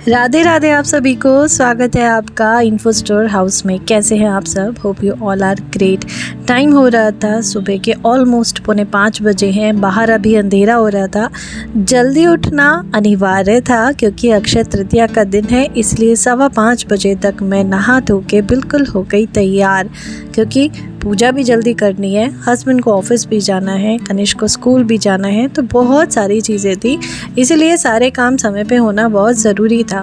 राधे राधे आप सभी को। स्वागत है आपका इन्फो स्टोर हाउस में। कैसे हैं आप सब? Hope you all are great. Time हो रहा था सुबह के ऑलमोस्ट 4:45 बजे हैं। बाहर अभी अंधेरा हो रहा था। जल्दी उठना अनिवार्य था क्योंकि अक्षय तृतीया का दिन है, इसलिए 5:15 बजे तक मैं नहा धो के बिल्कुल हो गई तैयार, क्योंकि पूजा भी जल्दी करनी है, हस्बैंड को ऑफिस भी जाना है, कनिष्क को स्कूल भी जाना है, तो बहुत सारी चीज़ें थी, इसलिए सारे काम समय पे होना बहुत ज़रूरी था।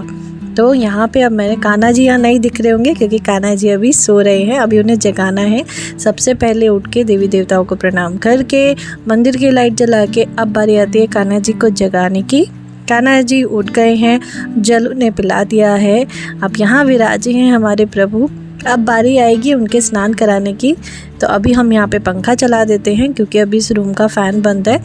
तो यहाँ पे अब मैंने कान्हा जी यहाँ नहीं दिख रहे होंगे क्योंकि कान्हा जी अभी सो रहे हैं, अभी उन्हें जगाना है। सबसे पहले उठ के देवी देवताओं को प्रणाम करके मंदिर की लाइट जला के अब बारी आती है कान्हा जी को जगाने की। कान्हा जी उठ गए हैं, जल उन्हें पिला दिया है। अब यहाँ विराजे हैं हमारे प्रभु। अब बारी आएगी उनके स्नान कराने की, तो अभी हम यहाँ पे पंखा चला देते हैं क्योंकि अभी इस रूम का फ़ैन बंद है।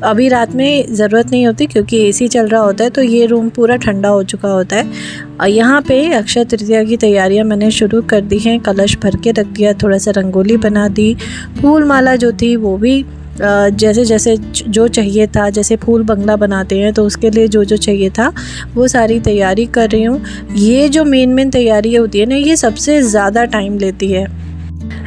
अभी रात में ज़रूरत नहीं होती क्योंकि एसी चल रहा होता है, तो ये रूम पूरा ठंडा हो चुका होता है। और यहाँ पे अक्षय तृतीया की तैयारियाँ मैंने शुरू कर दी हैं। कलश भर के रख दिया, थोड़ा सा रंगोली बना दी, फूल माला जो थी वो भी जैसे जैसे जो चाहिए था, जैसे फूल बंगला बनाते हैं तो उसके लिए जो जो चाहिए था वो सारी तैयारी कर रही हूँ। ये जो मेन तैयारी होती है ना, ये सबसे ज़्यादा टाइम लेती है।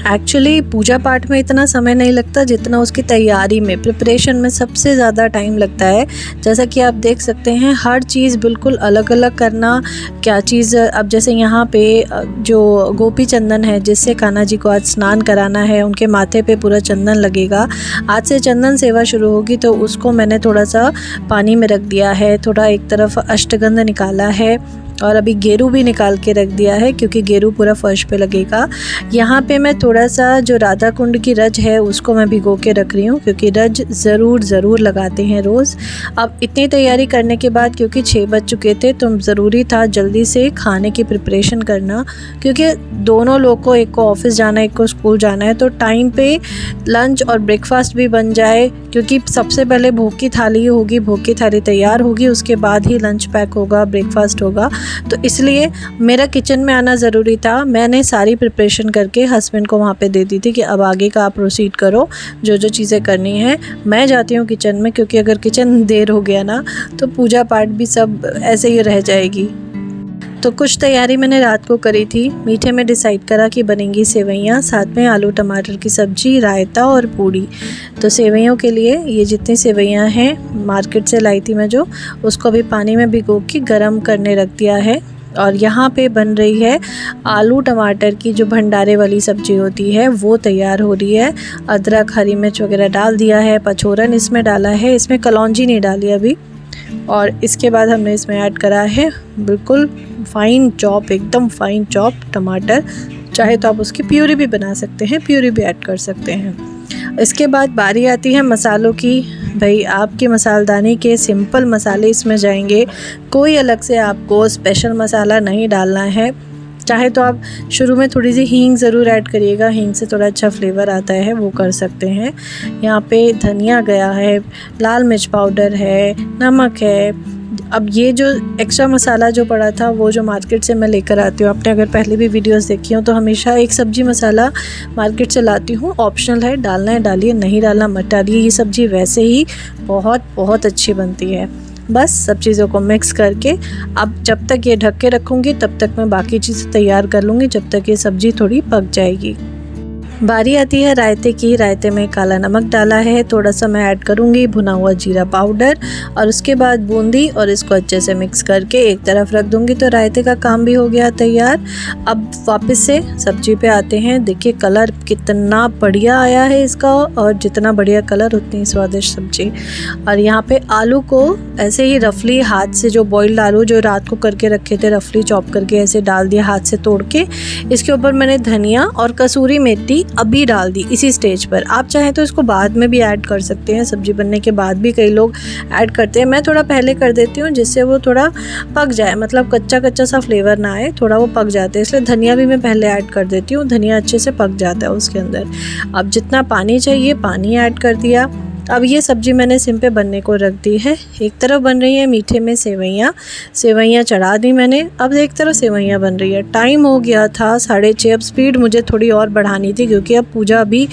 एक्चुअली पूजा पाठ में इतना समय नहीं लगता जितना उसकी तैयारी में, प्रिपरेशन में सबसे ज़्यादा टाइम लगता है। जैसा कि आप देख सकते हैं हर चीज़ बिल्कुल अलग अलग करना। क्या चीज़, अब जैसे यहाँ पे जो गोपी चंदन है जिससे कान्हा जी को आज स्नान कराना है, उनके माथे पे पूरा चंदन लगेगा। आज से चंदन सेवा शुरू होगी, तो उसको मैंने थोड़ा सा पानी में रख दिया है, थोड़ा एक तरफ अष्टगंध निकाला है और अभी गेरू भी निकाल के रख दिया है क्योंकि गेरू पूरा फर्श पे लगेगा। यहाँ पे मैं थोड़ा सा जो राधा कुंड की रज है उसको मैं भिगो के रख रही हूँ क्योंकि रज ज़रूर लगाते हैं रोज़। अब इतनी तैयारी करने के बाद क्योंकि 6 बज चुके थे तो ज़रूरी था जल्दी से खाने की प्रिपरेशन करना, क्योंकि दोनों लोग को, एक को ऑफिस जाना है, एक को स्कूल जाना है, तो टाइम पे लंच और ब्रेकफास्ट भी बन जाए। क्योंकि सबसे पहले भोग की थाली होगी, भोग की थाली तैयार होगी, उसके बाद ही लंच पैक होगा, ब्रेकफास्ट होगा, तो इसलिए मेरा किचन में आना ज़रूरी था। मैंने सारी प्रिपरेशन करके हस्बैंड को वहाँ पे दे दी थी कि अब आगे का आप प्रोसीड करो, जो जो चीज़ें करनी है। मैं जाती हूँ किचन में क्योंकि अगर किचन देर हो गया ना तो पूजा पाठ भी सब ऐसे ही रह जाएगी। तो कुछ तैयारी मैंने रात को करी थी। मीठे में डिसाइड करा कि बनेंगी सेवइयाँ, साथ में आलू टमाटर की सब्ज़ी, रायता और पूड़ी। तो सेवइयों के लिए ये जितनी सेवइयाँ हैं मार्केट से लाई थी मैं, जो उसको अभी पानी में भिगो के गरम करने रख दिया है। और यहाँ पे बन रही है आलू टमाटर की जो भंडारे वाली सब्ज़ी होती है वो तैयार हो रही है। अदरक, हरी मिर्च वगैरह डाल दिया है, पचोरन इसमें डाला है, इसमें कलौंजी नहीं डाली अभी। और इसके बाद हमने इसमें ऐड करा है बिल्कुल फ़ाइन चॉप, एकदम फ़ाइन चॉप टमाटर। चाहे तो आप उसकी प्यूरी भी बना सकते हैं, प्यूरी भी ऐड कर सकते हैं। इसके बाद बारी आती है मसालों की। भाई आपके मसालदानी के सिंपल मसाले इसमें जाएंगे, कोई अलग से आपको स्पेशल मसाला नहीं डालना है। चाहे तो आप शुरू में थोड़ी सी हींग ज़रूर ऐड करिएगा, हींग से थोड़ा अच्छा फ्लेवर आता है, वो कर सकते हैं। यहाँ पे धनिया गया है, लाल मिर्च पाउडर है, नमक है। अब ये जो एक्स्ट्रा मसाला जो पड़ा था वो जो मार्केट से मैं लेकर आती हूँ, आपने अगर पहले भी वीडियोस देखी हो तो हमेशा एक सब्ज़ी मसाला मार्केट से लाती हूँ, ऑप्शनल है, डालना है डालिए, नहीं डालना मत डालिए। ये सब्ज़ी वैसे ही बहुत अच्छी बनती है। बस सब चीज़ों को मिक्स करके अब जब तक ये ढक के रखूँगी तब तक मैं बाकी चीज़ें तैयार कर लूँगी, जब तक ये सब्ज़ी थोड़ी पक जाएगी। बारी आती है रायते की। रायते में काला नमक डाला है, थोड़ा सा मैं ऐड करूँगी भुना हुआ जीरा पाउडर और उसके बाद बूंदी, और इसको अच्छे से मिक्स करके एक तरफ रख दूँगी। तो रायते का काम भी हो गया तैयार। अब वापस से सब्जी पे आते हैं। देखिए कलर कितना बढ़िया आया है इसका, और जितना बढ़िया कलर उतनी स्वादिष्ट सब्जी। और यहाँ पे आलू को ऐसे ही रफली हाथ से, जो बॉइल्ड आलू जो रात को करके रखे थे रफली चॉप करके ऐसे डाल दिया हाथ से तोड़ के। इसके ऊपर मैंने धनिया और कसूरी मेथी अभी डाल दी इसी स्टेज पर। आप चाहें तो इसको बाद में भी ऐड कर सकते हैं, सब्जी बनने के बाद भी कई लोग ऐड करते हैं। मैं थोड़ा पहले कर देती हूँ जिससे वो थोड़ा पक जाए, मतलब कच्चा सा फ्लेवर ना आए, थोड़ा वो पक जाते हैं, इसलिए धनिया भी मैं पहले ऐड कर देती हूँ। धनिया अच्छे से पक जाता है उसके अंदर। अब जितना पानी चाहिए पानी ऐड कर दिया। अब ये सब्ज़ी मैंने सिम पे बनने को रख दी है। एक तरफ बन रही है मीठे में सेवइयाँ चढ़ा दी मैंने। अब एक तरफ सेवइयाँ बन रही है। टाइम हो गया था 6:30। अब स्पीड मुझे थोड़ी और बढ़ानी थी क्योंकि अब पूजा भी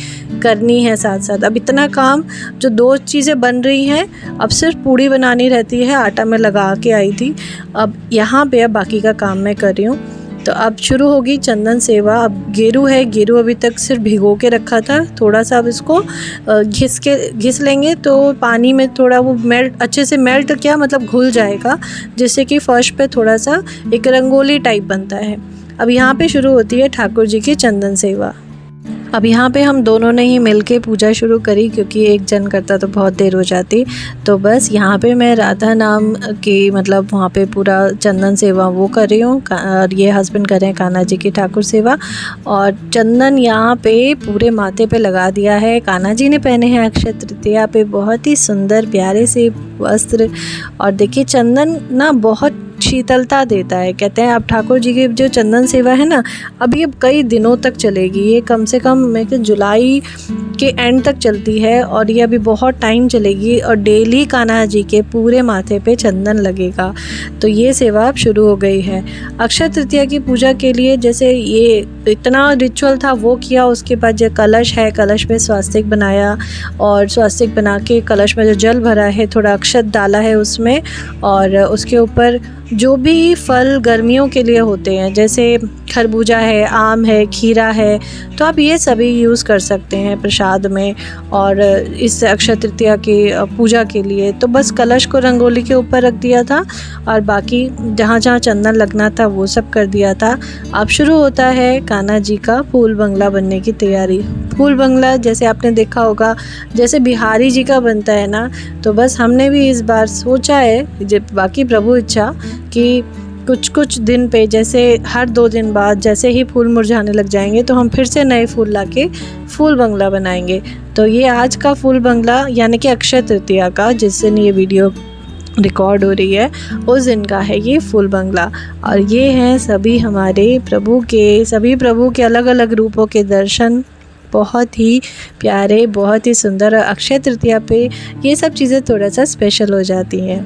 करनी है साथ साथ। अब इतना काम, जो 2 चीज़ें बन रही हैं, अब सिर्फ पूड़ी बनानी रहती है। आटा मैं लगा के आई थी। अब यहाँ पे अब बाकी का काम मैं कर रही हूँ। तो अब शुरू होगी चंदन सेवा। अब गेरू है, गेरू अभी तक सिर्फ भिगो के रखा था। थोड़ा सा अब इसको घिस लेंगे तो पानी में थोड़ा वो अच्छे से मेल्ट क्या मतलब घुल जाएगा, जिससे कि फर्श पे थोड़ा सा एक रंगोली टाइप बनता है। अब यहाँ पे शुरू होती है ठाकुर जी की चंदन सेवा। अब यहाँ पे हम दोनों ने ही मिलके पूजा शुरू करी क्योंकि एक जन करता तो बहुत देर हो जाती। तो बस यहाँ पे मैं राधा नाम की मतलब वहाँ पे पूरा चंदन सेवा वो कर रही हूँ और ये हस्बैंड कर रहे हैं कान्हा जी की ठाकुर सेवा। और चंदन यहाँ पे पूरे माथे पे लगा दिया है। कान्हा जी ने पहने हैं अक्षय तृतीया पे बहुत ही सुंदर प्यारे से वस्त्र। और देखिए चंदन ना बहुत शीतलता देता है। कहते हैं अब ठाकुर जी की जो चंदन सेवा है ना, अभी अब कई दिनों तक चलेगी। ये कम से कम मैं कि जुलाई के एंड तक चलती है और ये अभी बहुत टाइम चलेगी। और डेली कान्हा जी के पूरे माथे पे चंदन लगेगा। तो ये सेवा अब शुरू हो गई है। अक्षय तृतीया की पूजा के लिए जैसे ये इतना रिचुअल था वो किया। उसके बाद जो कलश है, कलश में स्वास्तिक बनाया और स्वास्तिक बना के कलश में जो जल भरा है, थोड़ा अक्षत डाला है उसमें। और उसके ऊपर जो भी फल गर्मियों के लिए होते हैं, जैसे खरबूजा है, आम है, खीरा है, तो आप ये सभी यूज़ कर सकते हैं प्रसाद में। और इस अक्षय तृतीया की पूजा के लिए तो बस कलश को रंगोली के ऊपर रख दिया था और बाकी जहाँ जहाँ चंदन लगना था वो सब कर दिया था। अब शुरू होता है कान्हा जी का फूल बंगला बनने की तैयारी। फूल बंगला जैसे आपने देखा होगा जैसे बिहारी जी का बनता है ना, तो बस हमने भी इस बार सोचा है, जब बाकी प्रभु इच्छा, कि कुछ दिन पे जैसे हर 2 दिन बाद जैसे ही फूल मुरझाने लग जाएंगे तो हम फिर से नए फूल लाके फूल बंगला बनाएंगे। तो ये आज का फूल बंगला यानी कि अक्षय तृतीया का, जिस दिन ये वीडियो रिकॉर्ड हो रही है उस दिन का है ये फूल बंगला। और ये हैं सभी हमारे प्रभु के अलग अलग रूपों के दर्शन। बहुत ही प्यारे, बहुत ही सुंदर। और अक्षय तृतीया पे ये सब चीज़ें थोड़ा सा स्पेशल हो जाती हैं।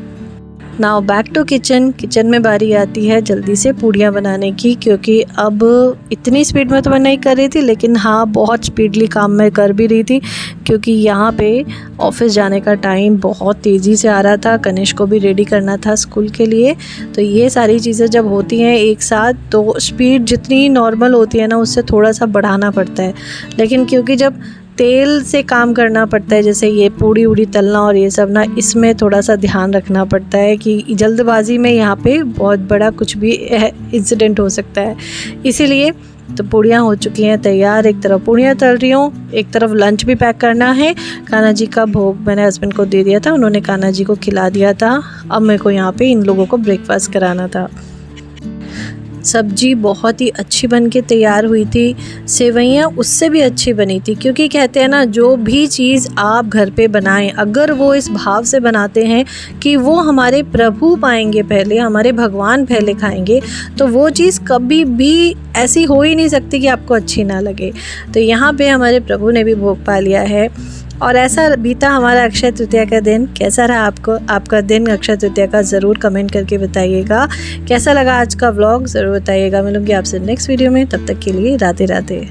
नाउ बैक टू किचन में बारी आती है जल्दी से पूड़ियाँ बनाने की, क्योंकि अब इतनी स्पीड में तो मैं नहीं कर रही थी, लेकिन हाँ बहुत स्पीडली काम मैं कर भी रही थी क्योंकि यहाँ पे ऑफिस जाने का टाइम बहुत तेज़ी से आ रहा था। कनिष्क को भी रेडी करना था स्कूल के लिए। तो ये सारी चीज़ें जब होती हैं एक साथ तो स्पीड जितनी नॉर्मल होती है ना उससे थोड़ा सा बढ़ाना पड़ता है। लेकिन क्योंकि जब तेल से काम करना पड़ता है, जैसे ये पूड़ी उड़ी तलना और ये सब ना, इसमें थोड़ा सा ध्यान रखना पड़ता है कि जल्दबाजी में यहाँ पे बहुत बड़ा कुछ भी इंसिडेंट हो सकता है। इसीलिए तो पूड़ियाँ हो चुकी हैं तैयार। एक तरफ पूड़ियाँ तल रही हूँ, एक तरफ लंच भी पैक करना है। कान्हा जी का भोग मैंने हस्बैंड को दे दिया था, उन्होंने कान्हा जी को खिला दिया था। अब मेरे को यहाँ पे इन लोगों को ब्रेकफास्ट कराना था। सब्जी बहुत ही अच्छी बन के तैयार हुई थी। सेवइयाँ उससे भी अच्छी बनी थी, क्योंकि कहते हैं ना जो भी चीज़ आप घर पे बनाएं, अगर वो इस भाव से बनाते हैं कि वो हमारे प्रभु पाएंगे पहले, हमारे भगवान पहले खाएंगे, तो वो चीज़ कभी भी ऐसी हो ही नहीं सकती कि आपको अच्छी ना लगे। तो यहाँ पे हमारे प्रभु ने भी भोग पा लिया है। और ऐसा बीता हमारा अक्षय तृतीया का दिन। कैसा रहा आपका दिन अक्षय तृतीया का, ज़रूर कमेंट करके बताइएगा। कैसा लगा आज का व्लॉग ज़रूर बताइएगा। मिलूंगी आपसे नेक्स्ट वीडियो में, तब तक के लिए राधे राधे।